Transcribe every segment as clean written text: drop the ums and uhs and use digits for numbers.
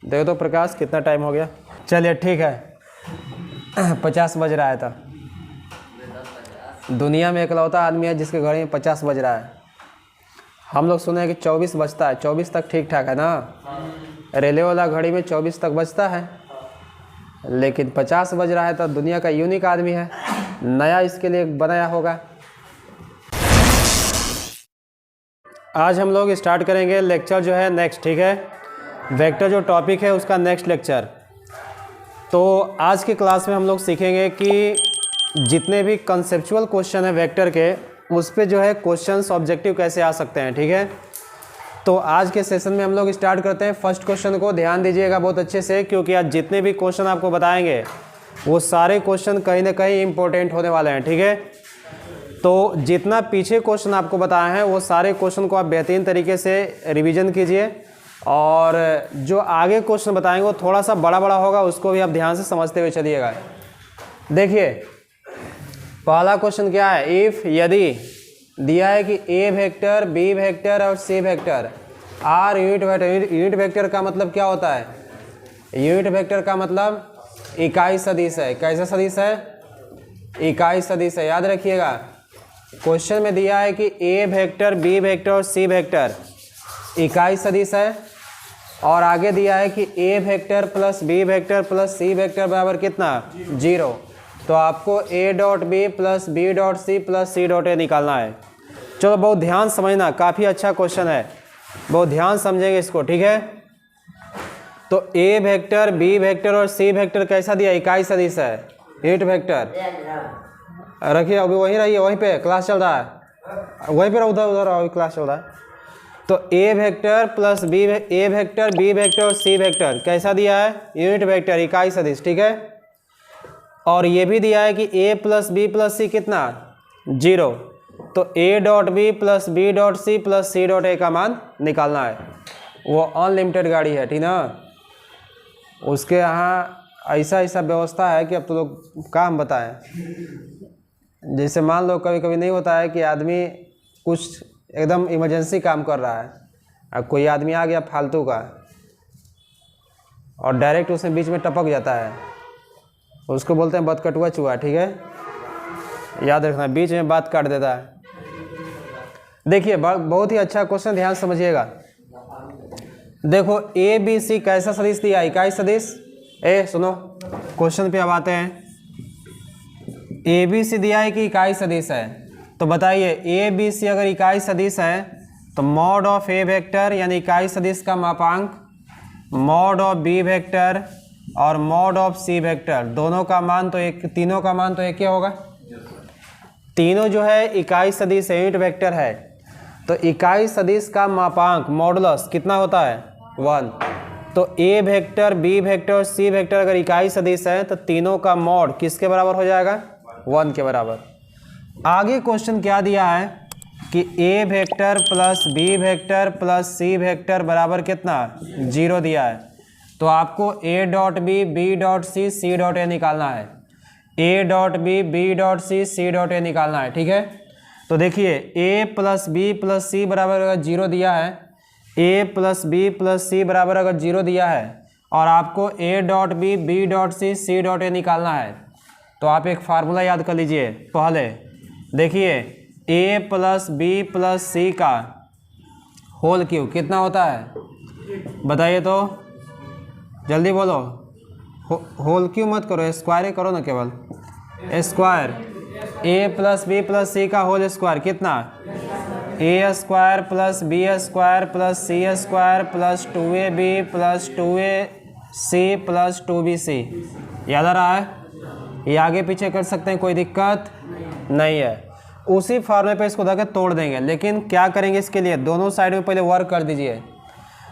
देखो तो प्रकाश कितना टाइम हो गया। चलिए ठीक है 50 बज रहा है। था दुनिया में इकलौता आदमी है जिसके घड़ी में 50 बज रहा है। हम लोग सुने हैं कि 24 बजता है, 24 तक ठीक ठाक है ना। रेलवे वाला घड़ी में 24 तक बजता है, लेकिन 50 बज रहा है तो दुनिया का यूनिक आदमी है, नया इसके लिए बनाया होगा। आज हम लोग स्टार्ट करेंगे लेक्चर जो है नेक्स्ट, ठीक है। वेक्टर जो टॉपिक है उसका नेक्स्ट लेक्चर। तो आज की क्लास में हम लोग सीखेंगे कि जितने भी कंसेप्चुअल क्वेश्चन है वेक्टर के, उस पे जो है क्वेश्चंस ऑब्जेक्टिव कैसे आ सकते हैं, ठीक है। तो आज के सेशन में हम लोग स्टार्ट करते हैं फर्स्ट क्वेश्चन को। ध्यान दीजिएगा बहुत अच्छे से, क्योंकि आज जितने भी क्वेश्चन आपको बताएंगे वो सारे क्वेश्चन कहीं ना कहीं इंपॉर्टेंट होने वाले हैं, ठीक है। तो जितना पीछे क्वेश्चन आपको बताए हैं वो सारे क्वेश्चन को आप बेहतरीन तरीके से रिवीजन कीजिए, और जो आगे क्वेश्चन बताएंगे वो थोड़ा सा बड़ा बड़ा होगा, उसको भी आप ध्यान से समझते हुए चलिएगा। देखिए पहला क्वेश्चन क्या है, इफ यदि दिया है कि ए वेक्टर, बी वेक्टर और C vector are unit vector. Unit vector का मतलब क्या होता है? यूनिट वेक्टर का मतलब इकाई सदिश है। कैसा सदिश है? इकाई सदिश है। याद रखिएगा, क्वेश्चन में दिया है कि ए वेक्टर, बी वेक्टर और सी वेक्टर इकाई सदिश है, और आगे दिया है कि A vector plus B vector plus C vector बराबर कितना? 0। तो आपको A dot B plus B dot C plus C dot A निकालना है। चलो बहुत ध्यान समझना, काफ़ी अच्छा क्वेश्चन है, बहुत ध्यान समझेंगे इसको, ठीक है। तो ए वेक्टर, बी वेक्टर और सी वेक्टर कैसा दिया? इकाई सदिश है, यूनिट वेक्टर। रखिए अभी वहीं रहिए, वहीं पे क्लास चल रहा है, वहीं पे उधर उधर अभी क्लास चल रहा है। तो A vector plus B, A vector, B vector और सी वेक्टर कैसा दिया है? यूनिट वेक्टर, इकाई सदिश, ठीक है। और ये भी दिया है कि A plus B plus C कितना? 0। तो A dot B plus B dot C plus C dot A का मान निकालना है। वो अनलिमिटेड गाड़ी है, ठीक ना। उसके यहाँ ऐसा ऐसा व्यवस्था है कि अब तो लोग काम बताएं। जैसे मान लो कभी कभी नहीं होता है कि आदमी कुछ एकदम इमरजेंसी काम कर रहा है, अब कोई आदमी आ गया फालतू का और डायरेक्ट उसमें बीच में टपक जाता है, उसको बोलते हैं बदकटुआ चूहा, ठीक है। याद रखना, बीच में बात काट देता है। देखिए बहुत ही अच्छा क्वेश्चन, ध्यान समझिएगा। देखो ए बी सी कैसा सदिश दिया? इकाई सदिश। ए सुनो, क्वेश्चन पे अब आते हैं। ए बी सी दिया है कि इकाई सदिश है, तो बताइए ए बी सी अगर इकाई सदिश है तो मॉड ऑफ ए वेक्टर यानी इकाई सदिश का मापांक, मॉड ऑफ बी वेक्टर और मॉड ऑफ सी वेक्टर दोनों का मान तो एक, तीनों का मान तो एक ही होगा। तीनों जो है इकाई सदिश यूनिट वेक्टर है, तो इकाई सदिश का मापांक मॉडुलस कितना होता है? 1। तो ए वेक्टर, बी वेक्टर और सी वेक्टर अगर इकाई सदिश है तो तीनों का मॉड किसके बराबर हो जाएगा? 1 के बराबर। आगे क्वेश्चन क्या दिया है कि A vector plus B vector plus C vector बराबर कितना? 0 दिया है। तो आपको A dot B, B dot C, C dot A निकालना है। A dot B, B dot C, C dot A निकालना है, ठीक है। तो देखिए A plus B plus C बराबर अगर 0 दिया है, A plus B plus C बराबर अगर 0 दिया है, और आपको A dot B, B dot C, C dot A निकालना है, तो आप एक फार्मूला याद कर लीजिए पहले। देखिए A plus B plus C का होल क्यूब कितना होता है? बताइए तो, जल्दी बोलो। होल क्यूब मत करो, स्क्वायर करो ना, केवल square. A plus B plus C का होल स्क्वायर कितना? A square plus B square plus C square plus 2ab plus 2ac plus 2bc। याद आ रहा है? ये आगे पीछे कर सकते हैं, कोई दिक्कत नहीं है। उसी फार्मूले पे इसको धक्के तोड़ देंगे, लेकिन क्या करेंगे इसके लिए? दोनों साइड में पहले वर्क कर दीजिए।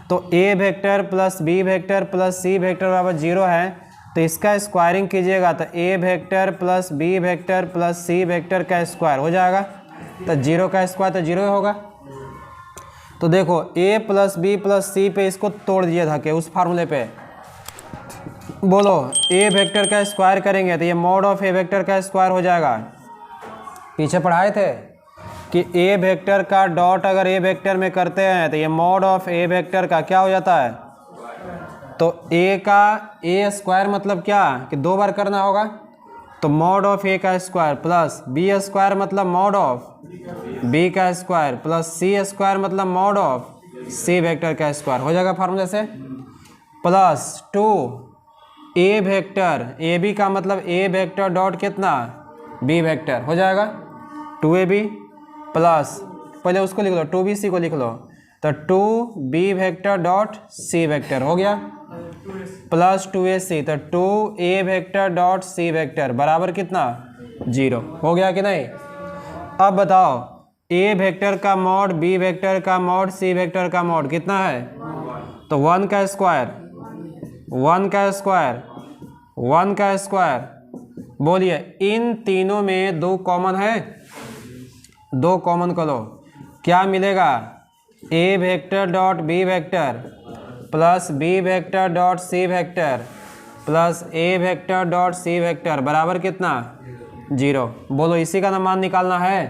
तो A vector plus B vector plus C vector बराबर 0 है, तो इसका स्क्वायरिंग कीजिएगा तो A vector plus B vector plus C vector का स्क्वायर हो जाएगा, तो 0 का स्क्वायर तो 0 ही होगा। तो देखो ए प्लस बी प्लस सी पे इसको तोड़ दीजिए धक्के उस फार्मूले पे। बोलो ए वेक्टर का स्क्वायर करेंगे तो ये मॉड ऑफ ए वेक्टर का स्क्वायर हो जाएगा। पीछे पढ़ाए थे कि ए वेक्टर का डॉट अगर ए वेक्टर में करते हैं तो ये मॉड ऑफ ए वेक्टर का क्या हो जाता है? तो ए का ए स्क्वायर मतलब क्या कि 2 बार करना होगा, तो मॉड ऑफ ए का स्क्वायर प्लस बी स्क्वायर मतलब मॉड ऑफ बी का स्क्वायर प्लस सी स्क्वायर मतलब मॉड ऑफ सी वेक्टर का स्क्वायर हो जाएगा फार्मूला से, plus 2 A vector A B का मतलब ए वेक्टर डॉट कितना बी वेक्टर हो जाएगा 2ab प्लस पहले उसको लिख लो 2bc को लिख लो, तो 2b vector dot C vector हो गया प्लस 2ac, तो 2a vector dot C vector बराबर कितना 0 हो गया कि नहीं। अब बताओ a वेक्टर का मॉड b वेक्टर का मॉड c वेक्टर का मॉड कितना है, तो 1 का स्क्वायर 1 का स्क्वायर 1 का स्क्वायर। बोलिए इन तीनों में 2 कॉमन है, 2 कॉमन कर लो, क्या मिलेगा a vector dot b vector plus b vector dot c vector plus a vector dot c vector बराबर कितना 0। बोलो इसी का ना मान निकालना है।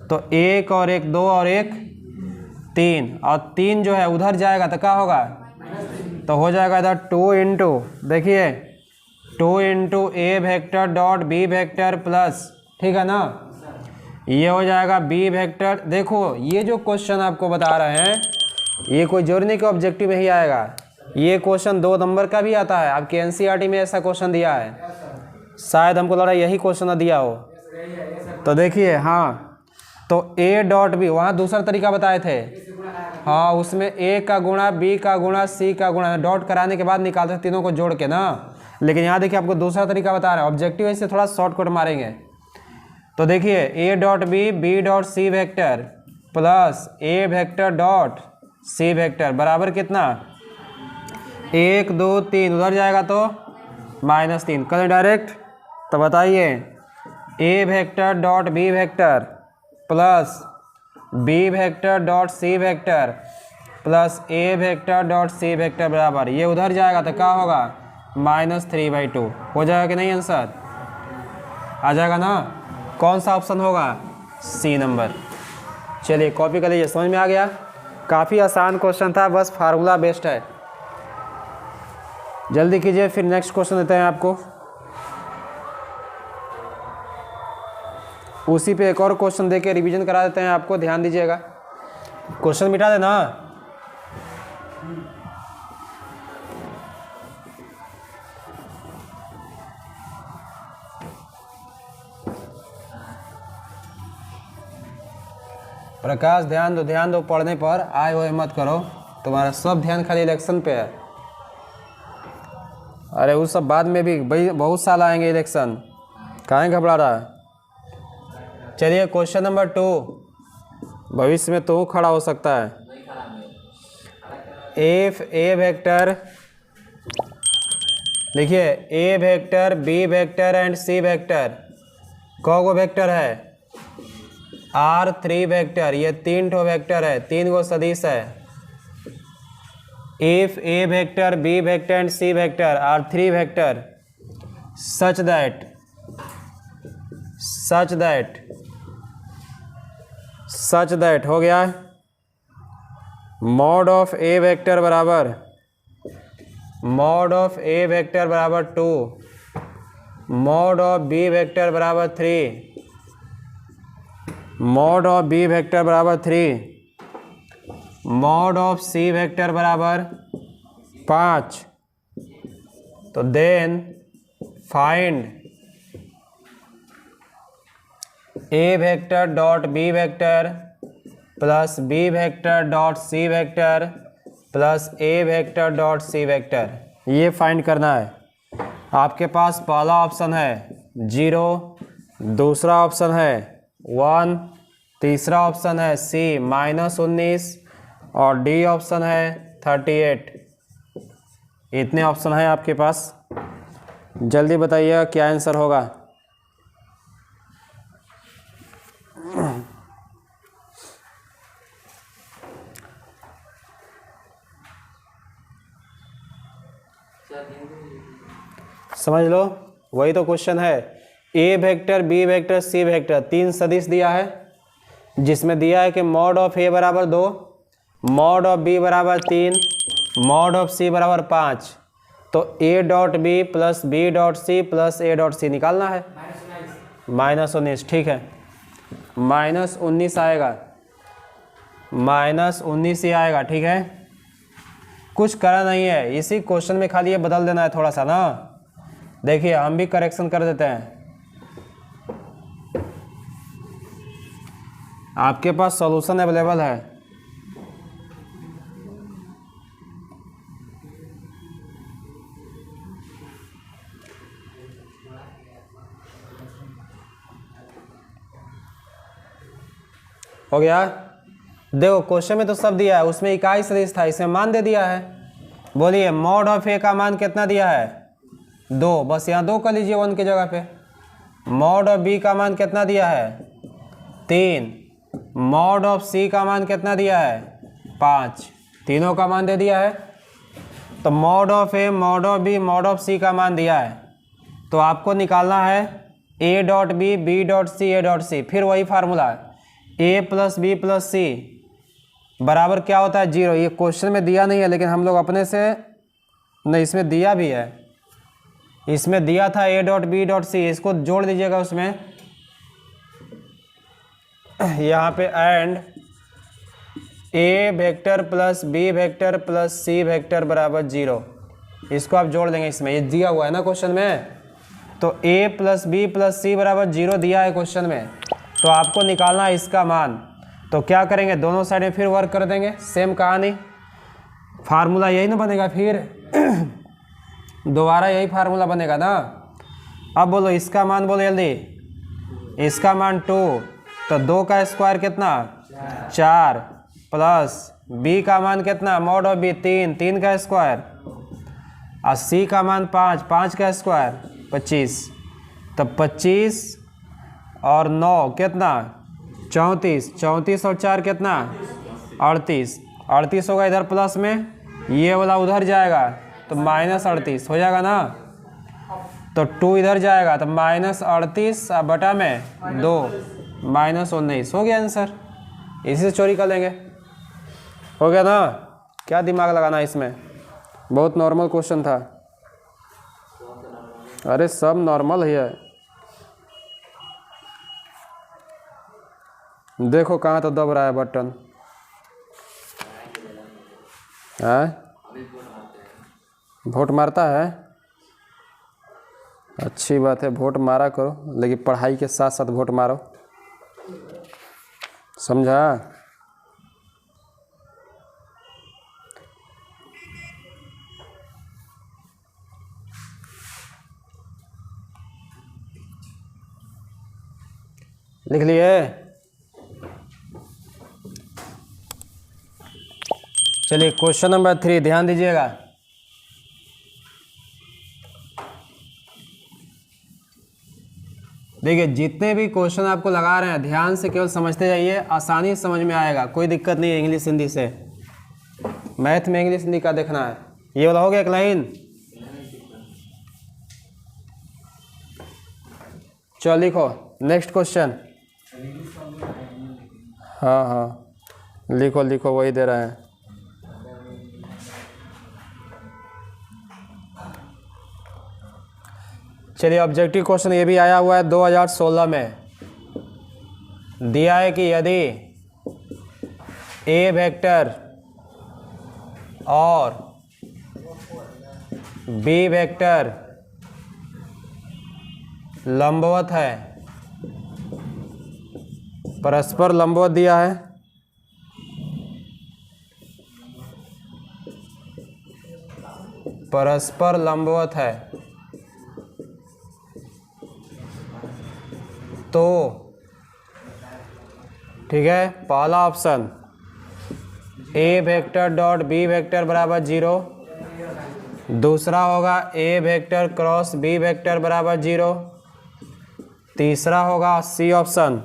तो 1 और 1 2 और 1 3 और 3 जो है उधर जाएगा तो क्या होगा, तो हो जाएगा इधर 2 इंटू देखिए 2 into A vector dot B vector plus, ठीक है ना, ये हो जाएगा बी वेक्टर। देखो ये जो क्वेश्चन आपको बता रहे हैं ये कोई जोड़ने के ऑब्जेक्टिव में ही आएगा, ये क्वेश्चन 2 नंबर का भी आता है, आपके एनसीईआरटी में ऐसा क्वेश्चन दिया है, शायद हमको लग रहा है यही क्वेश्चन दिया हो। तो देखिए हाँ, तो ए डॉट बी वहाँ दूसरा तरीका बताए थे, हाँ उसमें ए का गुणा बी का गुणा सी का गुणा डॉट कराने के बाद निकालते हैं तीनों को जोड़ के ना, लेकिन यहाँ देखिए आपको दूसरा तरीका बता रहा है, ऑब्जेक्टिव है इससे थोड़ा शॉर्टकट मारेंगे। तो देखिए A dot B dot C vector plus A vector dot C vector बराबर कितना 1 2 3 उधर जाएगा तो -3 करें डायरेक्ट। तो बताइए A vector dot B vector plus B vector dot C vector plus A vector dot C vector बराबर ये उधर जाएगा तो क्या होगा -3/2 हो जाएगा कि नहीं, आंसर आ जाएगा ना। कौन सा ऑप्शन होगा, सी नंबर। चलिए कॉपी कर लीजिए, समझ में आ गया, काफ़ी आसान क्वेश्चन था, बस फार्मूला बेस्ड है। जल्दी कीजिए फिर नेक्स्ट क्वेश्चन देते हैं आपको, उसी पे एक और क्वेश्चन देके रिवीजन करा देते हैं आपको, ध्यान दीजिएगा। क्वेश्चन मिटा देना। प्रकाश ध्यान दो पढ़ने पर, आए हुए मत करो, तुम्हारा सब ध्यान खाली इलेक्शन पे है। अरे उस सब बाद में भी भाई बहुत साल आएंगे इलेक्शन, काहे घबरा रहा है। चलिए क्वेश्चन नंबर 2, भविष्य में तो खड़ा हो सकता है। एफ ए वेक्टर लिखिए, A vector B vector and C vector कौगो वेक्टर है, R3 वेक्टर, ये 3 ठो वेक्टर है, 3 गो सदिश है। If A vector B vector and C vector are 3 vector such that हो गया मॉड ऑफ ए वेक्टर बराबर 2, मॉड ऑफ बी वेक्टर बराबर 3, मॉड ऑफ बी वेक्टर बराबर 3, मॉड ऑफ सी वेक्टर बराबर 5। तो then find A vector dot B vector plus B vector dot C vector plus A vector dot C vector, ये find करना है। आपके पास पहला option है 0, दूसरा ऑप्शन है 1, तीसरा ऑप्शन है सी -19 और डी ऑप्शन है 38। इतने ऑप्शन हैं आपके पास, जल्दी बताइएगा क्या आंसर होगा। समझ लो, वही तो क्वेश्चन है। A vector B vector C vector 3 सदिश दिया है, जिसमें दिया है कि मॉड ऑफ ए बराबर 2, मॉड ऑफ बी बराबर 3, मॉड ऑफ सी बराबर 5, तो A dot B plus B dot C plus A dot C निकालना है। -19, ठीक है, -19 आएगा, -19 ही आएगा, ठीक है। कुछ करा नहीं है, इसी क्वेश्चन में खाली ये बदल देना है थोड़ा सा ना। देखिए हम भी करेक्शन कर देते हैं। आपके पास सॉल्यूशन अवेलेबल है। हो गया। देखो क्वेश्चन में तो सब दिया है, उसमें इकाई सदिश था, इसमें मान दे दिया है। बोलिए मॉड ऑफ ए का मान कितना दिया है? 2, बस यहाँ 2 कर लीजिए 1 की जगह पे। मॉड ऑफ बी का मान कितना दिया है? 3। मॉड ऑफ सी का मान कितना दिया है? 5। तीनों का मान दे दिया है। तो mod of A, mod of B, mod of C का मान दिया है, तो आपको निकालना है A dot B, B dot C, A dot C. फिर वही formula, A plus B plus C बराबर क्या होता है? 0। ये क्वेश्चन में दिया नहीं है, लेकिन हम लोग अपने से, नहीं इसमें दिया भी है, इसमें दिया था A dot B dot C, इसको जोड़ दीजिएगा उसमें। यहाँ पे and A vector plus B vector plus C vector बराबर 0, इसको आप जोड़ देंगे इसमें। ये दिया हुआ है ना क्वेश्चन में, तो ए प्लस बी प्लस सी बराबर 0 दिया है क्वेश्चन में, तो आपको निकालना है इसका मान। तो क्या करेंगे, दोनों साइड में फिर वर्क कर देंगे, सेम कहानी, फार्मूला यही ना बनेगा, फिर दोबारा यही फार्मूला बनेगा ना। अब बोलो इसका मान, बोलो जल्दी। इसका मान 2, तो 2 का स्क्वायर कितना? 4, प्लस बी का मान कितना? मॉड ऑफ बी 3, 3 का स्क्वायर, और सी का मान 5, 5 का स्क्वायर 25। तो 25 और 9 कितना? 34, 34 और 4 कितना? 38, 38 होगा इधर प्लस में, ये वाला उधर जाएगा तो -38 हो जाएगा ना। तो 2 इधर जाएगा तो -38 बटा में 2, -19 हो गया आंसर। इसी से चोरी कर लेंगे, हो गया ना। क्या दिमाग लगाना इसमें, बहुत नॉर्मल क्वेश्चन था। अरे सब नॉर्मल ही है। देखो कहाँ तो दब रहा है बटन है। वोट मारता है, अच्छी बात है, वोट मारा करो, लेकिन पढ़ाई के साथ साथ वोट मारो, समझा। लिख लिए? चलिए क्वेश्चन नंबर 3 ध्यान दीजिएगा। देखिए जितने भी क्वेश्चन आपको लगा रहे हैं ध्यान से केवल समझते जाइए, आसानी से समझ में आएगा, कोई दिक्कत नहीं है। इंग्लिश हिंदी से, मैथ में इंग्लिश हिंदी का देखना है। ये वाला हो गया एक लाइन। चलो लिखो नेक्स्ट क्वेश्चन। हाँ हाँ लिखो लिखो, वही दे रहे हैं। चलिए ऑब्जेक्टिव क्वेश्चन ये भी आया हुआ है 2016 में। दिया है कि यदि ए वेक्टर और बी वेक्टर लंबवत है, परस्पर लंबवत दिया है, परस्पर लंबवत है, तो ठीक है पहला option A vector dot B vector बराबर 0, दूसरा होगा A vector cross B vector बराबर 0, तीसरा होगा C option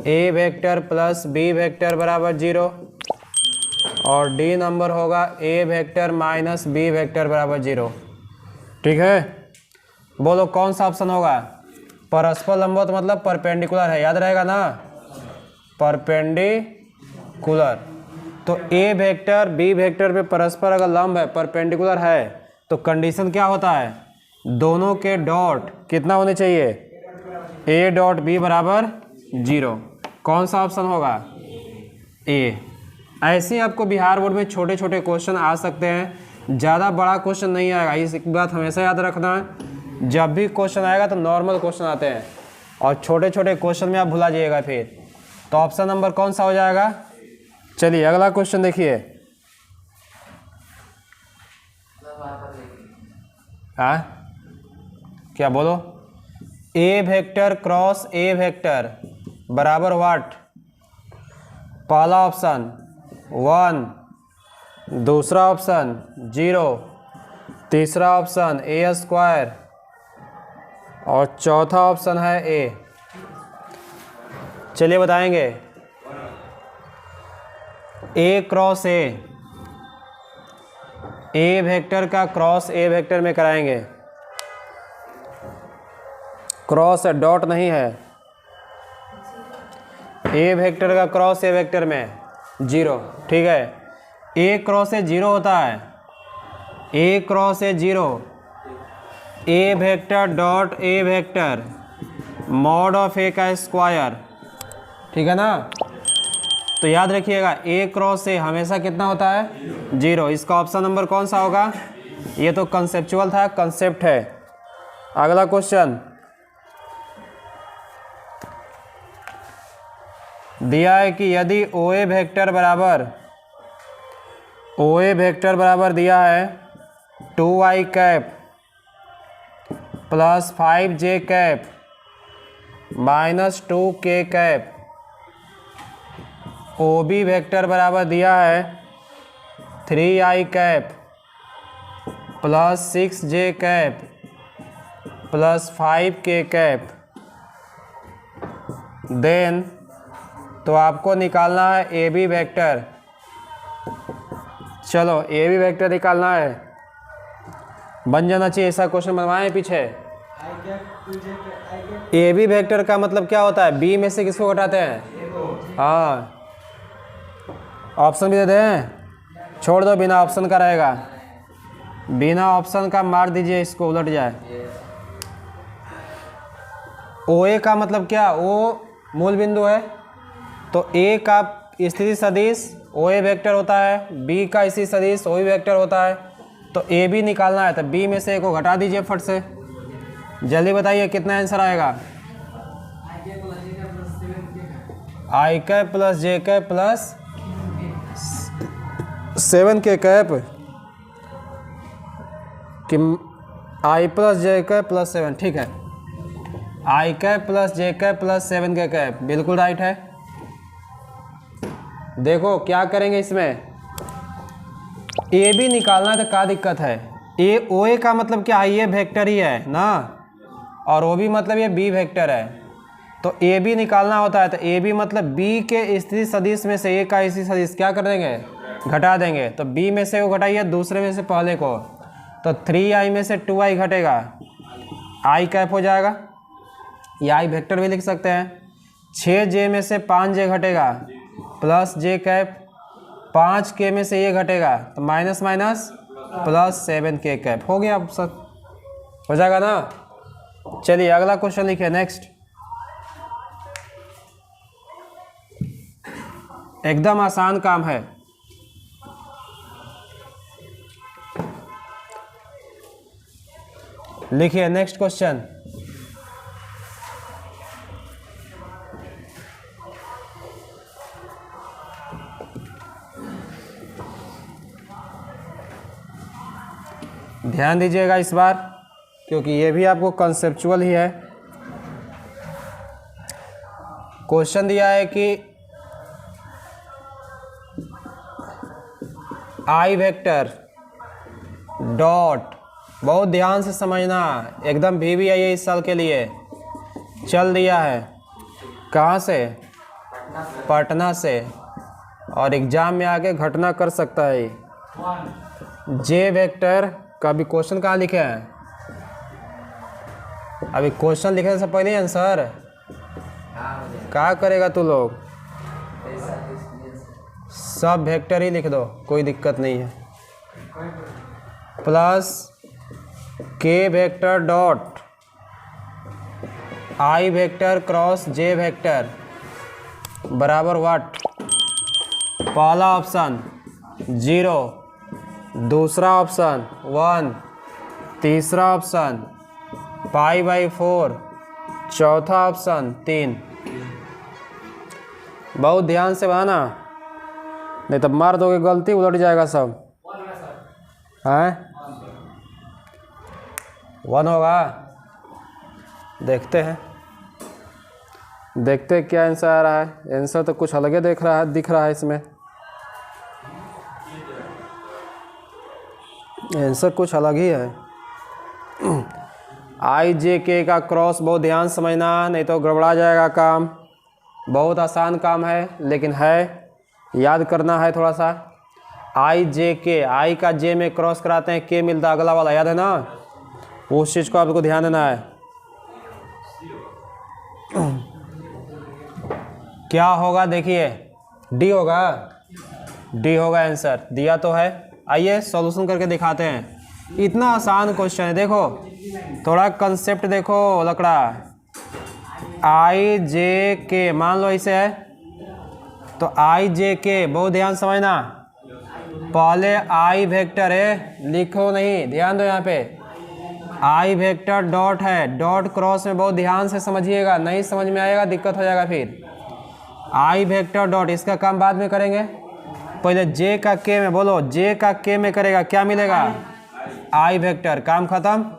A vector plus B vector बराबर 0, और डी नंबर होगा A vector minus B vector बराबर 0। ठीक है, बोलो कौन सा ऑप्शन होगा? परस्पर लंबवत मतलब परपेंडिकुलर है, याद रहेगा ना, परपेंडिकुलर। तो ए वेक्टर बी वेक्टर पे परस्पर अगर लंब है, परपेंडिकुलर है, तो कंडीशन क्या होता है, दोनों के डॉट कितना होने चाहिए, ए डॉट बी बराबर 0। कौन सा ऑप्शन होगा, ए। ऐसे ही आपको बिहार बोर्ड में छोटे छोटे क्वेश्चन आ सकते हैं, ज़्यादा बड़ा क्वेश्चन नहीं आएगा। इस एक बात हमेशा याद रखना, जब भी क्वेश्चन आएगा तो नॉर्मल क्वेश्चन आते हैं और छोटे छोटे क्वेश्चन में आप भुला जाइएगा फिर। तो ऑप्शन नंबर कौन सा हो जाएगा। चलिए अगला क्वेश्चन देखिए। हाँ क्या बोलो, ए वेक्टर क्रॉस ए वेक्टर बराबर व्हाट। पहला ऑप्शन 1, दूसरा ऑप्शन 0, तीसरा ऑप्शन ए स्क्वायर और चौथा ऑप्शन है ए। चलिए बताएंगे। ए क्रॉस ए वेक्टर का क्रॉस ए वेक्टर में कराएंगे। क्रॉस है, डॉट नहीं है। ए वेक्टर का क्रॉस ए वेक्टर में 0, ठीक है। ए क्रॉस ए 0 होता है, A cross A 0, A vector dot A vector mod of A का स्क्वायर, ठीक है ना। तो याद रखिएगा ए क्रॉस ए हमेशा कितना होता है, 0। इसका ऑप्शन नंबर कौन सा होगा, ये तो कंसेप्चुअल था, कंसेप्ट है। अगला क्वेश्चन दिया है कि यदि ओ ए वेक्टर बराबर दिया है 2i cap plus 5j cap minus 2k cap, O B vector बराबर दिया है 3i cap plus 6j cap plus 5k cap, then तो आपको निकालना है ए बी वेक्टर। चलो ए बी वेक्टर निकालना है, बन जाना चाहिए। ऐसा क्वेश्चन बनवाए पीछे। ए बी वेक्टर का मतलब क्या होता है, बी में से किसको घटाते हैं। हाँ ऑप्शन भी दे दें, छोड़ दो, बिना ऑप्शन का रहेगा। बिना ऑप्शन का मार दीजिए, इसको उलट जाए। ओ ए का मतलब क्या, ओ मूल बिंदु है, तो ए का स्थिति सदिश ओ ए वेक्टर होता है, बी का स्थिति सदिश ओ बी वेक्टर होता है। तो ए बी निकालना है, तो बी में से ए को घटा दीजिए फट से। जल्दी बताइए कितना आंसर आएगा। आई कैप प्लस जे कैप प्लस 7k कैप कि आई प्लस जे कैप प्लस 7, ठीक है। आई कैप प्लस जे कैप प्लस 7k कैप बिल्कुल राइट है। देखो क्या करेंगे इसमें, ए बी निकालना है तो क्या दिक्कत है। ए ओ ए का मतलब क्या है, ये वेक्टर ही है ना, और ओ बी मतलब ये बी वेक्टर है। तो ए बी निकालना होता है, तो ए बी मतलब बी के स्थिति सदिश में से ए का स्थिति सदिश क्या कर देंगे, घटा देंगे। तो बी में से वो घटाइए, दूसरे में से पहले को, तो 3i में से 2i घटेगा, आई कैप हो जाएगा, या आई वेक्टर भी लिख सकते हैं। 6j में से 5j घटेगा प्लस j कैप, 5k में से ये घटेगा तो minus minus plus 7k cap. हो गया ऑप्शन, हो जाएगा ना। चलिए अगला क्वेश्चन लिखिए नेक्स्ट। एकदम आसान काम है। लिखिए नेक्स्ट क्वेश्चन। ध्यान दीजिएगा इस बार, क्योंकि ये भी आपको कंसेप्चुअल ही है। क्वेश्चन दिया है कि आई वेक्टर डॉट, बहुत ध्यान से समझना, एकदम भी आई है इस साल के लिए, चल दिया है कहाँ से, पटना से, और एग्जाम में आके घटना कर सकता है। जे वेक्टर का अभी क्वेश्चन कहाँ लिखे हैं, अभी क्वेश्चन लिखने से पहले आंसर क्या करेगा तू लोग। सब वेक्टर ही लिख दो, कोई दिक्कत नहीं है, प्लस के vector dot I vector cross J vector बराबर व्हाट। पहला ऑप्शन 0, दूसरा ऑप्शन 1, तीसरा ऑप्शन π/4, चौथा ऑप्शन 3। बहुत ध्यान से बनाना, नहीं तो मार दोगे गलती उलट जाएगा सब। हैं 1 होगा, देखते हैं क्या आंसर आ रहा है। आंसर तो कुछ अलग ही दिख रहा है इसमें, आंसर कुछ अलग ही है। आई जे के का क्रॉस बहुत ध्यान समझना, नहीं तो गड़बड़ा जाएगा काम। बहुत आसान काम है लेकिन है, याद करना है थोड़ा सा। आई जे के, आई का जे में क्रॉस कराते हैं, के मिलता अगला वाला, याद है ना, उस चीज़ को आपको ध्यान देना है। क्या होगा देखिए, डी होगा, डी होगा आंसर, दिया तो है। आइए सॉल्यूशन करके दिखाते हैं। इतना आसान क्वेश्चन है, देखो थोड़ा कंसेप्ट देखो लकड़ा। आई जे के मान लो ऐसे है, तो आई जे के बहुत ध्यान समझना, पहले आई वेक्टर है, लिखो नहीं, ध्यान दो यहाँ पे। आई वेक्टर डॉट है, डॉट क्रॉस में बहुत ध्यान से समझिएगा, नहीं समझ में आएगा दिक्कत हो जाएगा फिर। आई वेक्टर डॉट, इसका काम बाद में करेंगे, पहले जे का के में बोलो, जे का के में करेगा क्या मिलेगा, आई वेक्टर, काम खत्म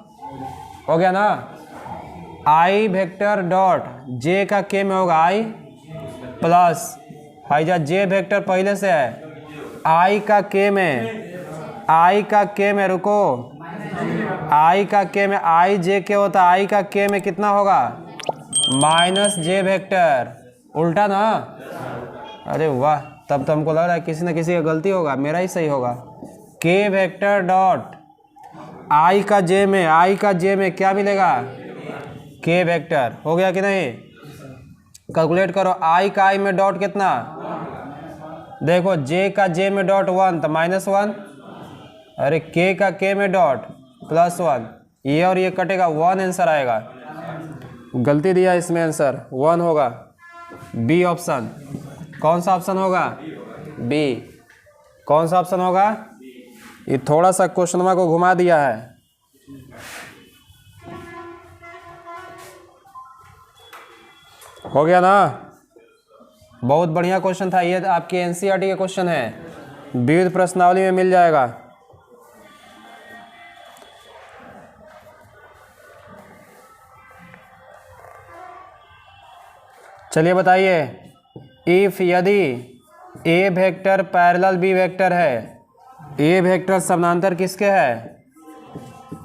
हो गया ना। आई वेक्टर डॉट जे का के में होगा आई प्लस, भाईजा जे वेक्टर पहले से है, आई का के में, आई का के में रुको, आई का के में आई जे के होता है, आई का के में कितना होगा माइनस जे वेक्टर, उल्टा ना। अरे वाह, तब तो हमको लग रहा है किसी न किसी का गलती होगा, मेरा ही सही होगा। के वेक्टर डॉट आई का जे में, आई का जे में क्या मिलेगा, के वेक्टर। हो गया कि नहीं, कैलकुलेट करो। आई का आई में डॉट कितना, देखो जे का जे में डॉट 1 तो -1, अरे के का के में डॉट +1, ये और ये कटेगा 1 आंसर आएगा। गलती दिया इसमें, आंसर 1 होगा, बी ऑप्शन। कौन सा ऑप्शन होगा, बी। कौन सा ऑप्शन होगा, ये थोड़ा सा क्वेश्चन को घुमा दिया है। हो गया ना, बहुत बढ़िया क्वेश्चन था ये, आपके एनसीईआरटी के क्वेश्चन है, विविध प्रश्नावली में मिल जाएगा। चलिए बताइए, इफ यदि ए वेक्टर पैरेलल बी वेक्टर है, ए वेक्टर समानांतर किसके है,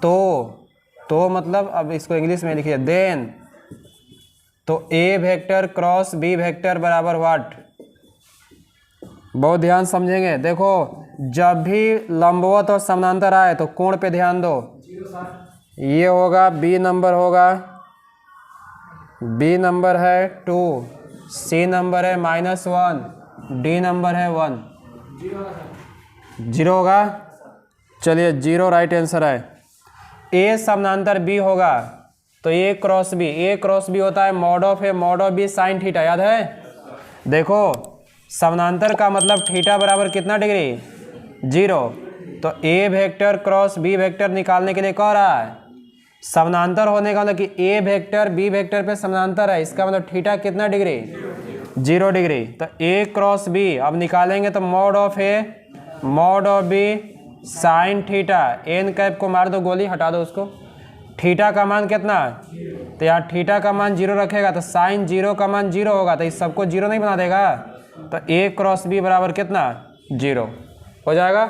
तो मतलब अब इसको इंग्लिश में लिखिए, देन, तो A vector cross B vector बराबर व्हाट। बहुत ध्यान समझेंगे, देखो जब भी लंबवत और समानांतर आए तो कोण पे ध्यान दो, ये होगा बी नंबर होगा, बी नंबर है 2, सी नंबर है -1, डी नंबर है 1, 0 होगा। चलिए 0 राइट आंसर है। ए समानांतर बी होगा तो A cross B, A cross B होता है mod of A mod of B sine theta, याद है। देखो समानांतर का मतलब थीटा बराबर कितना डिग्री, 0, तो A vector cross B vector निकालने के लिए कह रहा है, समानांतर होने का मतलब कि ए वेक्टर बी वेक्टर पे समानांतर है, इसका मतलब थीटा कितना डिग्री, 0 डिग्री। तो ए क्रॉस बी अब निकालेंगे तो mod of A mod of B sine theta, n cap को मार दो गोली, हटा दो उसको, थीटा का मान कितना, तो यहाँ थीटा का मान 0 रखेगा तो साइन 0 का मान 0 होगा, तो इस सबको 0 नहीं बना देगा, तो ए क्रॉस बी बराबर कितना, 0 हो जाएगा।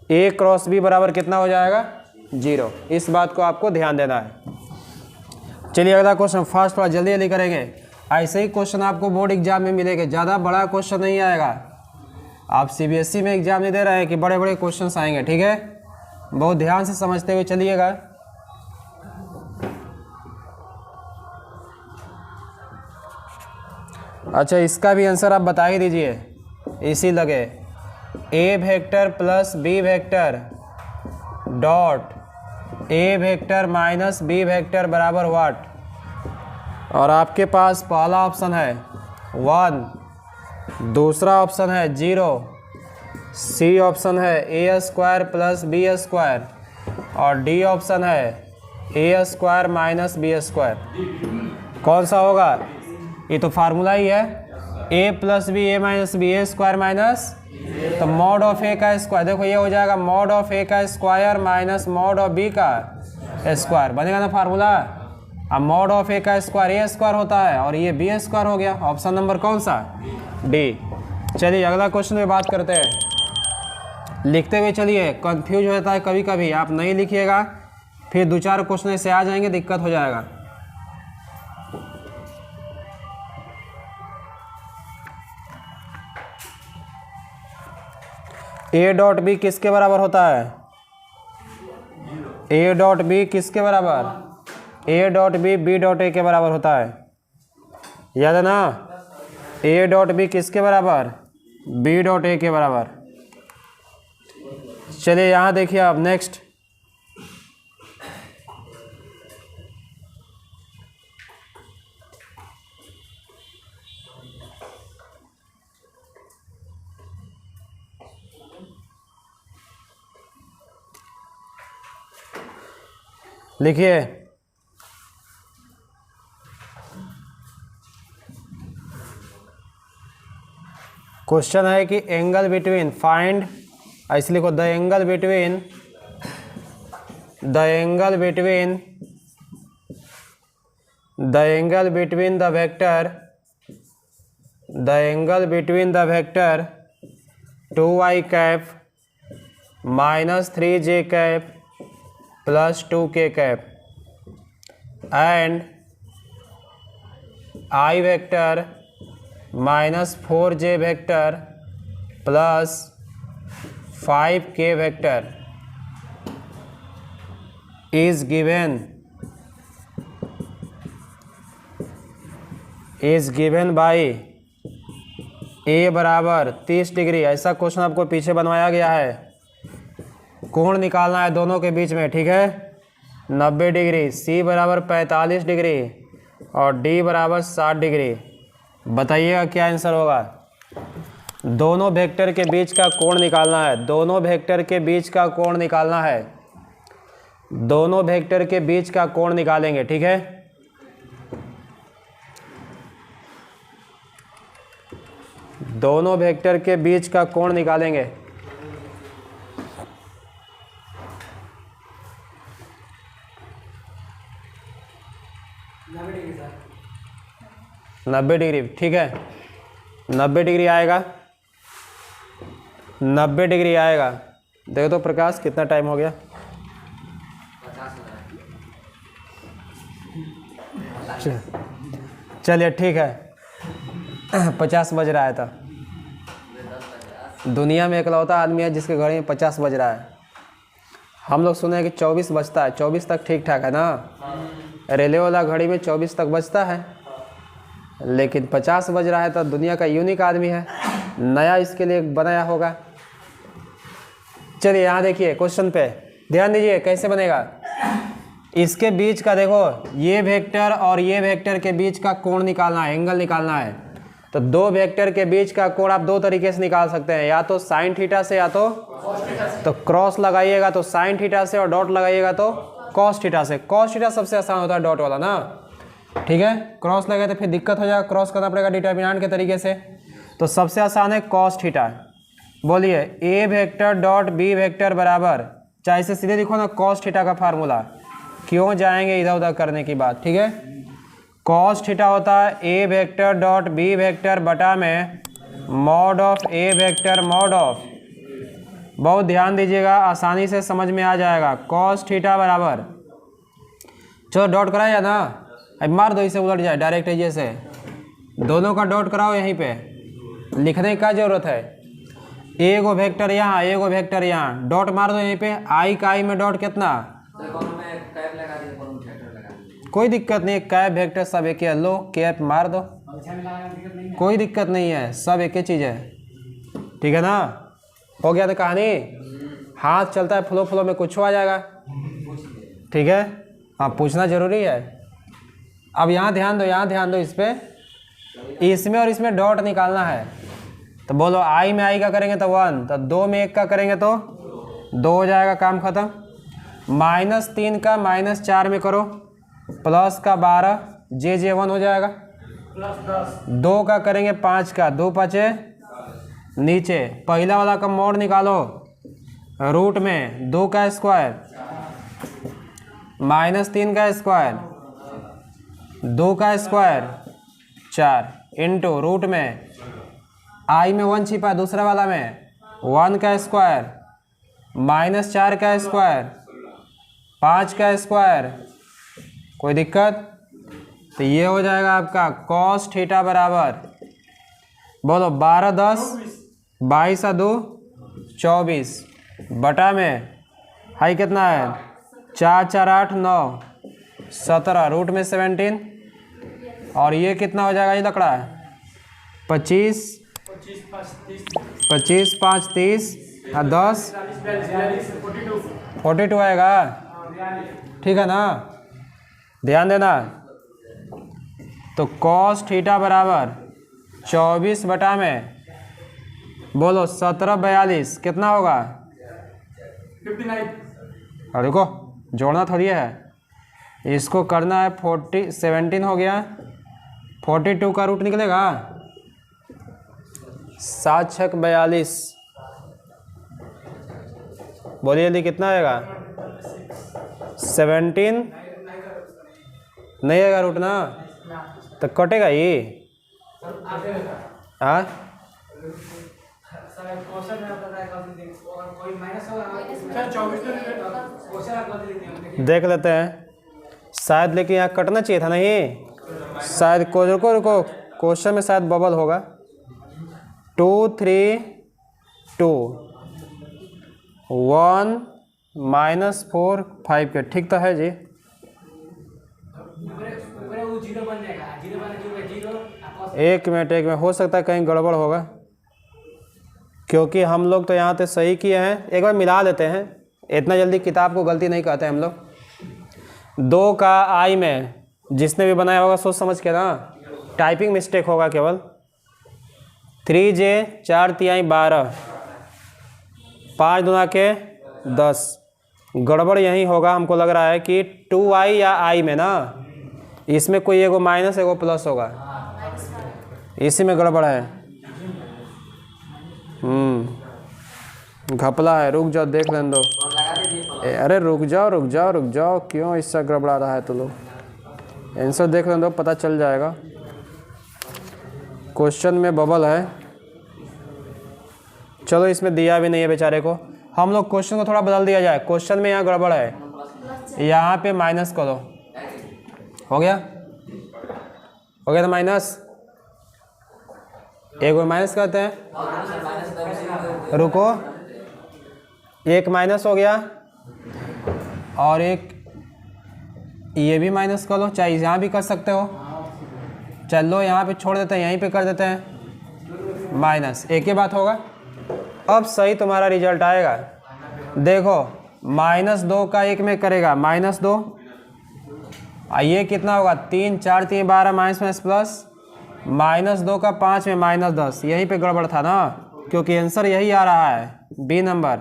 ए क्रॉस बी बराबर कितना हो जाएगा, 0। इस बात को आपको ध्यान देना है। चलिए अगला क्वेश्चन फास्ट, थोड़ा जल्दी जल्दी करेंगे। ऐसे ही क्वेश्चन आपको बोर्ड एग्जाम में मिलेंगे, ज़्यादा बड़ा क्वेश्चन नहीं आएगा। आप सीबीएसई में एग्जाम नहीं दे रहे हैं कि बड़े बड़े क्वेश्चन आएंगे, ठीक है, बहुत ध्यान से समझते हुए चलिएगा। अच्छा इसका भी आंसर आप बता ही दीजिए, इसी लगे A vector plus B vector dot A vector minus B vector बराबर व्हाट। और आपके पास पहला ऑप्शन है 1, दूसरा ऑप्शन है 0, सी ऑप्शन है ए स्क्वायर प्लस बी स्क्वायर और डी ऑप्शन है ए स्क्वायर माइनस बी स्क्वायर। कौन सा होगा? ये तो फार्मूला ही है, A plus B A minus B, A square minus, तो मॉड ऑफ ए का स्क्वायर, देखो ये हो जाएगा मॉड ऑफ ए का square minus mod of B का स्क्वायर, बनेगा ना फार्मूला। अब मॉड ऑफ ए का स्क्वायर ए स्क्वायर होता है और ये बी स्क्वायर हो गया। ऑप्शन नंबर कौन सा? डी। चलिए अगला क्वेश्चन पे बात करते हैं। लिखते हुए चलिए, कंफ्यूज होता है कभी कभी, आप नहीं लिखिएगा फिर 2-4 क्वेश्चन ऐसे आ जाएंगे, दिक्कत हो जाएगा। ए डॉट बी किसके बराबर होता है? ए डॉट बी किसके बराबर? A dot B B dot A के बराबर होता है, याद है ना? ए डॉट बी किसके बराबर? बी डॉट ए के बराबर। चलिए यहाँ देखिए अब नेक्स्ट, लिखिए क्वेश्चन है कि एंगल बिटवीन, फाइंड, ऐसे लिखो the angle between the vector the vector 2i cap minus 3j cap plus 2k cap and i vector minus 4j vector plus 5k vector is given by A बराबर 30 degree. ऐसा question आपको पीछे बनवाया गया है। कोण निकालना है दोनों के बीच में, ठीक है? 90 डिग्री, सी बराबर 45 डिग्री और डी बराबर 60 डिग्री। बताइएगा क्या आंसर होगा? दोनों वेक्टर के बीच का कोण निकालना है, दोनों वेक्टर के बीच का कोण निकालना है, दोनों वेक्टर के बीच का कोण निकालेंगे, ठीक है? दोनों वेक्टर के बीच का कोण निकालेंगे। नब्बे डिग्री, ठीक है? 90 डिग्री आएगा, 90 डिग्री आएगा। देखो तो प्रकाश कितना टाइम हो गया? चलिए ठीक है, 50 बज रहा है। तो दुनिया में इकलौता आदमी है जिसके घड़ी में 50 बज रहा है। हम लोग सुने हैं कि 24 बजता है, 24 तक ठीक ठाक है ना? रेलवे वाला घड़ी में 24 तक बजता है, लेकिन 50 बज रहा है तो दुनिया का यूनिक आदमी है, नया इसके लिए बनाया होगा। चलिए यहाँ देखिए क्वेश्चन पे ध्यान दीजिए कैसे बनेगा। इसके बीच का देखो, ये वेक्टर और ये वेक्टर के बीच का कोण निकालना है, एंगल निकालना है। तो दो वेक्टर के बीच का कोण आप दो तरीके से निकाल सकते हैं, या तो साइन थीटा से या तो क्रॉस लगाइएगा तो साइन थीटा से, और डॉट लगाइएगा तो कॉस थीटा से। कॉस थीटा सबसे आसान होता है डॉट वाला ना, ठीक है? क्रॉस लगे तो फिर दिक्कत हो जाएगा, क्रॉस करना पड़ेगा डिटर्मिनेंट के तरीके से। तो सबसे आसान है कॉस थीटा। बोलिए ए वेक्टर डॉट बी वेक्टर बराबर, चाहे इसे सीधे लिखो ना, कॉस थीटा का फार्मूला। क्यों जाएंगे इधर उधर करने की बात, ठीक है? कॉस थीटा होता है A vector dot B vector बटा में mod of A vector mod of, बहुत ध्यान दीजिएगा, आसानी से समझ में आ जाएगा। कॉस थीटा बराबर, चलो डॉट कराया ना, अब मार दो, इसे उलट जाए डायरेक्ट जैसे, दोनों का डॉट कराओ। यहीं पे लिखने का जरूरत है, ए गो वेक्टर यहाँ, ए गो वेक्टर यहाँ, डॉट मार दो यहीं पे। आई का आई में डॉट कितना, कोई दिक्कत नहीं, कैप वेक्टर सब एक ही, लो कैप मार दो, कोई दिक्कत नहीं है, सब एक ही चीज़ है, ठीक है ना? हो गया तो कहानी, हाथ चलता है फ्लो फ्लो में कुछ आ जाएगा। ठीक है, हाँ पूछना जरूरी है। अब यहाँ ध्यान दो, यहाँ ध्यान दो इस पर, इसमें और इसमें डॉट निकालना है। तो बोलो आई में आई का करेंगे तो 1, तो 2 में 1 का करेंगे तो 2 हो जाएगा, काम खत्म। -3 का -4 में करो, प्लस का 12, जे 1 हो जाएगा। 2 का करेंगे 5 का, 2 5 नीचे, पहला वाला का मोड़ निकालो, रूट में 2 का स्क्वायर -3 का स्क्वायर, 2 का स्क्वायर 4 इंटू रूट में आई में 1 छिपा, दूसरा वाला में 1 का स्क्वायर -4 का स्क्वायर 5 का स्क्वायर। कोई दिक्कत? तो ये हो जाएगा आपका cos थीटा बराबर, बोलो 12 10 22 2 24 बटा में हाई कितना है 4 4 8 9 17 रूट में 17, और ये कितना हो जाएगा, ये लकड़ा है 25 5 30 और 10 42 आएगा। ठीक है ना, ध्यान देना। तो cos थीटा बराबर 24 बटा में बोलो 17 42 कितना होगा 59। और देखो जोड़ना थोड़ी है, इसको करना है 17 हो गया, 42 का रूट निकलेगा 7 6 42, बोलिए जल्दी कितना आएगा 17 नहीं आएगा रूट ना, तो कटेगा ये। हाँ देख लेते हैं शायद, लेकिन यहाँ कटना चाहिए था नहीं शायद। रुको रुको, क्वेश्चन में शायद बबल होगा। 2 3 2 1 -4 5 के, ठीक तो है जी। एक मिनट हो सकता है कहीं गड़बड़ होगा, क्योंकि हम लोग तो यहाँ पे सही किए हैं। एक बार मिला लेते हैं, इतना जल्दी किताब को गलती नहीं कहते हम लोग। 2 का आई में जिसने भी बनाया होगा सोच समझ के ना, टाइपिंग मिस्टेक होगा केवल। 3J 4 तिहाई 12 5 दूना के 10, गड़बड़ यही होगा। हमको लग रहा है कि 2i या i में ना, इसमें कोई एगो माइनस एगो प्लस होगा, इसी में गड़बड़ है। घपला है, रुक जाओ देख लेने दो। अरे रुक जाओ, क्यों इससे गड़बड़ा रहा है तो लोग, आंसर देख लेने दो, पता चल जाएगा। क्वेश्चन में बबल है, चलो इसमें दिया भी नहीं है बेचारे को, हम लोग क्वेश्चन को थोड़ा बदल दिया जाए। क्वेश्चन में यहाँ गड़बड़ है, यहाँ पे माइनस करो, हो गया तो माइनस, एक बार माइनस करते हैं, रुको, एक माइनस हो गया और एक ये भी माइनस कर लो, चाहे यहाँ भी कर सकते हो। चलो यहाँ पे छोड़ देते हैं, यहीं पे कर देते हैं माइनस, एक ही बात होगा। अब सही तुम्हारा रिजल्ट आएगा। देखो -2 का 1 में करेगा -2, ये कितना होगा 3 4 3 12 माइनस प्लस, -2 का 5 में -10, यहीं पे गड़बड़ था ना, क्योंकि आंसर यही आ रहा है बी नंबर।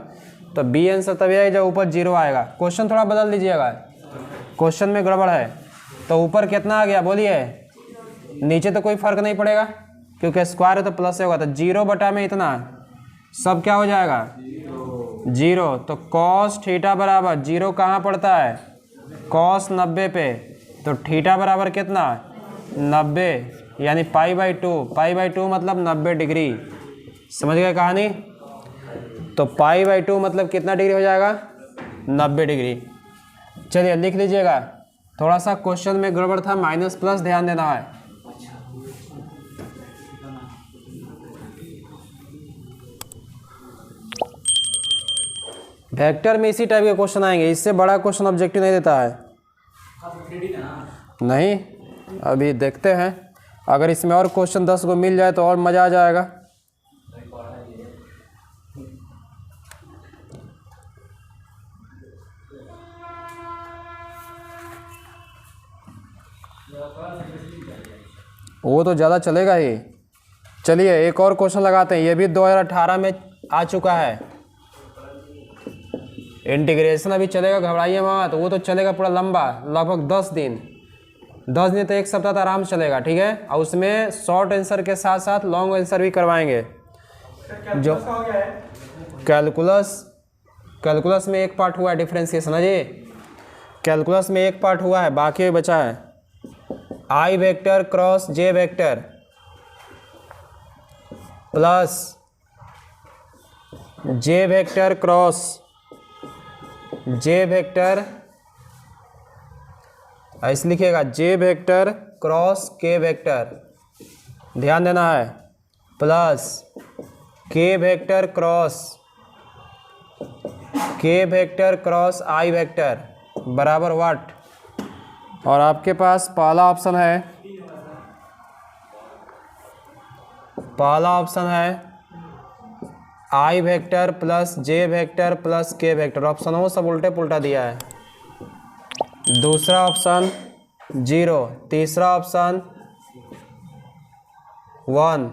तो बी आंसर तभी आएगा जब ऊपर 0 आएगा। क्वेश्चन थोड़ा बदल दीजिएगा, क्वेश्चन में गड़बड़ है। तो ऊपर कितना आ गया बोलिए, नीचे तो कोई फर्क नहीं पड़ेगा क्योंकि स्क्वायर है तो प्लस होगा, तो 0 बटा में इतना सब क्या हो जाएगा 0। तो cos थीटा बराबर 0 कहाँ पड़ता है cos 90 पे, तो थीटा बराबर कितना 90, यानी π/2 मतलब 90 डिग्री। समझ गए कहानी? तो π/2 मतलब कितना डिग्री हो जाएगा 90 डिग्री। चलिए लिख लीजिएगा, थोड़ा सा क्वेश्चन में गड़बड़ था, माइनस प्लस ध्यान देना है। वेक्टर में इसी टाइप के क्वेश्चन आएंगे, इससे बड़ा क्वेश्चन ऑब्जेक्टिव नहीं देता है। नहीं, अभी देखते हैं, अगर इसमें और क्वेश्चन 10 को मिल जाए तो और मज़ा आ जाएगा। वो तो ज़्यादा चलेगा ही। चलिए एक और क्वेश्चन लगाते हैं, ये भी 2018 में आ चुका है। इंटीग्रेशन अभी चलेगा, घबराइए मत, वो तो चलेगा पूरा लंबा, लगभग 10 दिन, 10 दिन तो 1 सप्ताह तो आराम से चलेगा, ठीक है। और उसमें शॉर्ट आंसर के साथ साथ लॉन्ग आंसर भी करवाएंगे। जो कैलकुलस में एक पार्ट हुआ है डिफरेंशिएशन है जी, कैलकुलस में एक पार्ट हुआ है, बाकी बचा है I vector cross J vector plus J vector cross J vector, ऐसे लिखिएगा जे वेक्टर क्रॉस के वेक्टर, ध्यान देना है, प्लस के वेक्टर क्रॉस आई वेक्टर बराबर व्हाट। और आपके पास पहला ऑप्शन है I vector plus J vector plus के वेक्टर, ऑप्शन हो सब उल्टे पुल्टा दिया है। दूसरा ऑप्शन 0, तीसरा ऑप्शन 1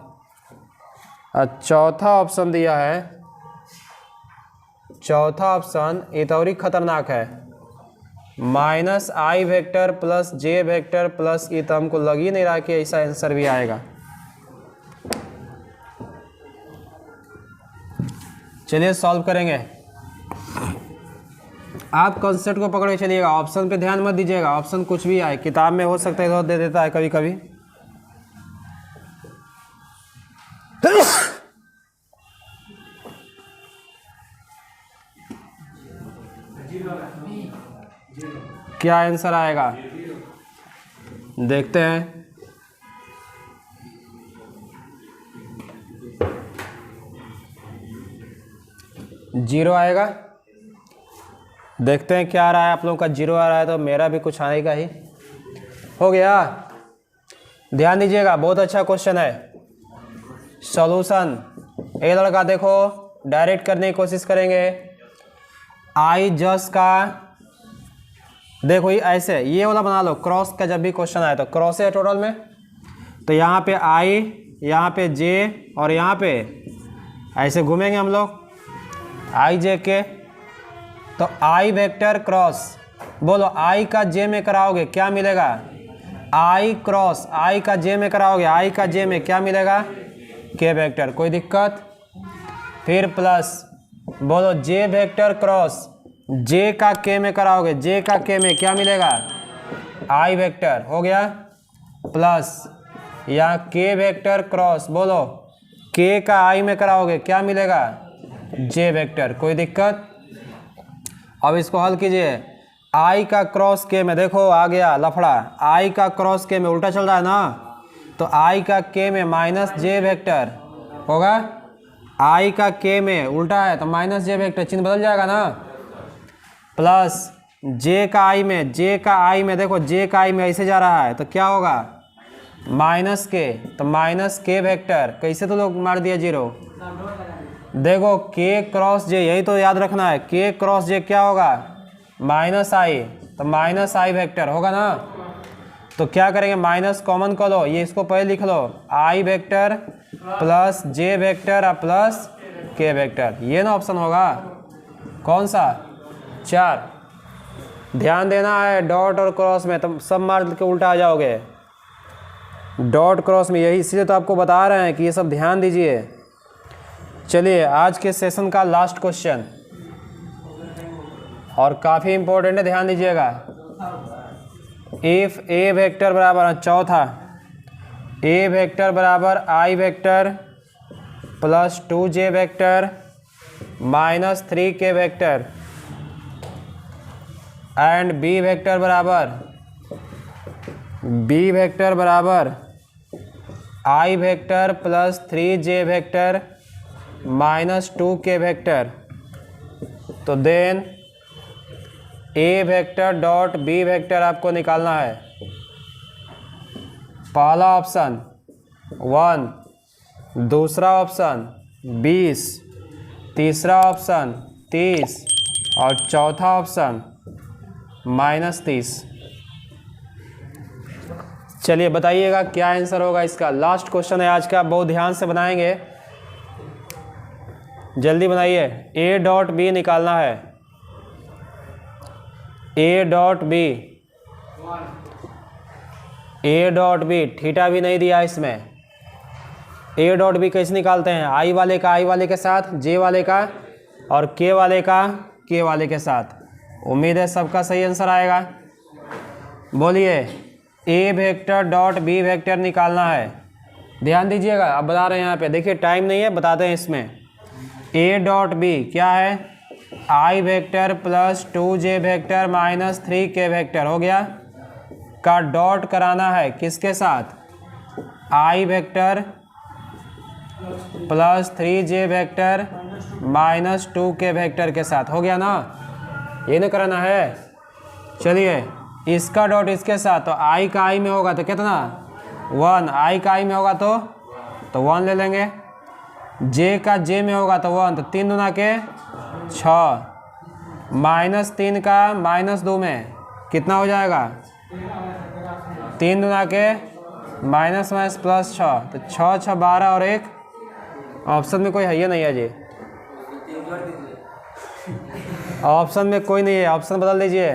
और चौथा ऑप्शन दिया है, चौथा ऑप्शन ये तो और ही खतरनाक है, माइनस आई वेक्टर प्लस जे वेक्टर प्लस, ये तो हमको लग ही नहीं रहा कि ऐसा आंसर भी आएगा। चलिए सॉल्व करेंगे। आप कॉन्सेप्ट को पकड़े चलिएगा, ऑप्शन पे ध्यान मत दीजिएगा, ऑप्शन कुछ भी आए, किताब में हो सकता है तो दे देता है कभी कभी। क्या आंसर आएगा देखते हैं। जीरो आएगा, देखते हैं क्या आ रहा है। आप लोगों का 0 आ रहा है तो मेरा भी कुछ आएगा ही। हो गया, ध्यान दीजिएगा, बहुत अच्छा क्वेश्चन है। सॉल्यूशन ये लड़का देखो डायरेक्ट करने की कोशिश करेंगे। आई जस्ट का देखो ये ऐसे, ये वाला बना लो, क्रॉस का जब भी क्वेश्चन आए तो क्रॉस है टोटल में, तो यहाँ पे आई, यहाँ पे जे और यहाँ पे ऐसे घूमेंगे हम लोग आई जे के, तो आई वेक्टर क्रॉस, बोलो आई का जे में कराओगे क्या मिलेगा, आई क्रॉस आई का जे में कराओगे, आई का जे में क्या मिलेगा, के वेक्टर, कोई दिक्कत। फिर प्लस बोलो जे वेक्टर क्रॉस जे का के में कराओगे, जे का के में क्या मिलेगा, आई वेक्टर, हो गया। प्लस या के वेक्टर क्रॉस बोलो के का आई में कराओगे क्या मिलेगा, जे वेक्टर, कोई दिक्कत। अब इसको हल कीजिए, आई का क्रॉस के में देखो आ गया लफड़ा, आई का क्रॉस के में उल्टा चल रहा है ना, तो आई का के में माइनस जे वेक्टर होगा, आई का के में उल्टा है तो माइनस जे वेक्टर, चिन्ह बदल जाएगा ना। प्लस जे का आई में, जे का आई में देखो जे का आई में ऐसे जा रहा है तो क्या होगा, माइनस के, तो माइनस के वेक्टर, कैसे तो लोग मार दिया 0। देखो के क्रॉस जे, यही तो याद रखना है, के क्रॉस जे क्या होगा, माइनस आई, तो माइनस आई वेक्टर होगा ना। तो क्या करेंगे, माइनस कॉमन कर लो, ये इसको पहले लिख लो, आई वेक्टर प्लस जे वेक्टर और प्लस के वेक्टर, ये ना ऑप्शन होगा, कौन सा 4। ध्यान देना है डॉट और क्रॉस में, तुम सब मार के उल्टा आ जाओगे, डॉट क्रॉस में, यही इसलिए तो आपको बता रहे हैं कि ये सब ध्यान दीजिए। चलिए आज के सेशन का लास्ट क्वेश्चन, और काफ़ी इंपॉर्टेंट है, ध्यान दीजिएगा। इफ ए वेक्टर बराबर, चौथा, ए वेक्टर बराबर I vector plus two J vector minus 3के वेक्टर एंड बी वेक्टर बराबर आई वेक्टर प्लस 3जे वेक्टर माइनस 2के वेक्टर, तो then A vector dot B vector आपको निकालना है। पहला ऑप्शन 1, दूसरा ऑप्शन 20, तीसरा ऑप्शन 30 और चौथा ऑप्शन -30। चलिए बताइएगा क्या आंसर होगा इसका। लास्ट क्वेश्चन है आज का, बहुत ध्यान से बनाएंगे, जल्दी बनाइए। ए डॉट बी निकालना है। A dot B, A dot B, theta भी नहीं दिया इसमें। ए डॉट बी कैसे निकालते हैं? आई वाले का आई वाले के साथ, जे वाले का और के वाले का के वाले के साथ। उम्मीद है सबका सही आंसर आएगा। बोलिए, ए वेक्टर डॉट बी वेक्टर निकालना है। ध्यान दीजिएगा, अब बता रहे हैं यहाँ पे, देखिए टाइम नहीं है, बताते हैं इसमें। ए डॉट बी क्या है? I vector plus 2j vector minus 3k vector हो गया, का डॉट कराना है किसके साथ? I vector plus 3j vector minus 2k vector के साथ। हो गया ना, ये ना कराना है। चलिए, इसका डॉट इसके साथ, तो आई का आई में होगा तो कितना? 1। आई का आई में होगा तो 1 ले लेंगे। जे का जे में होगा तो 1, तो 3 दूना के 6, माइनस 3 का माइनस 2 में कितना हो जाएगा? 3 दूना के माइनस माइनस प्लस 6, तो 6 6 12 और 1। ऑप्शन में कोई है या नहीं है जी? ऑप्शन में कोई नहीं है, ऑप्शन बदल दीजिए।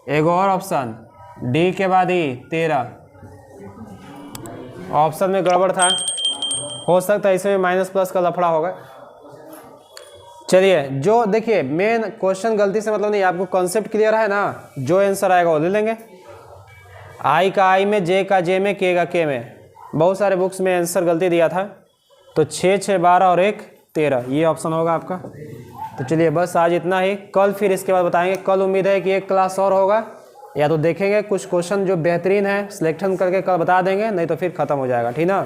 एक और ऑप्शन, डी के बाद ही 13। ऑप्शन में गड़बड़ था, हो सकता है इसमें माइनस प्लस का लफड़ा होगा। चलिए, जो देखिए मेन क्वेश्चन गलती से मतलब नहीं, आपको कॉन्सेप्ट क्लियर है ना, जो आंसर आएगा वो ले लेंगे। आई का आई में, जे का जे में, के का के में, बहुत सारे बुक्स में आंसर गलती दिया था। तो 6 6 12 और 1 13, ये ऑप्शन होगा आपका। तो चलिए बस आज इतना ही, कल फिर इसके बाद बताएंगे। कल उम्मीद है कि एक क्लास और होगा, या तो देखेंगे कुछ क्वेश्चन जो बेहतरीन है सिलेक्शन करके कल बता देंगे, नहीं तो फिर ख़त्म हो जाएगा, ठीक ना।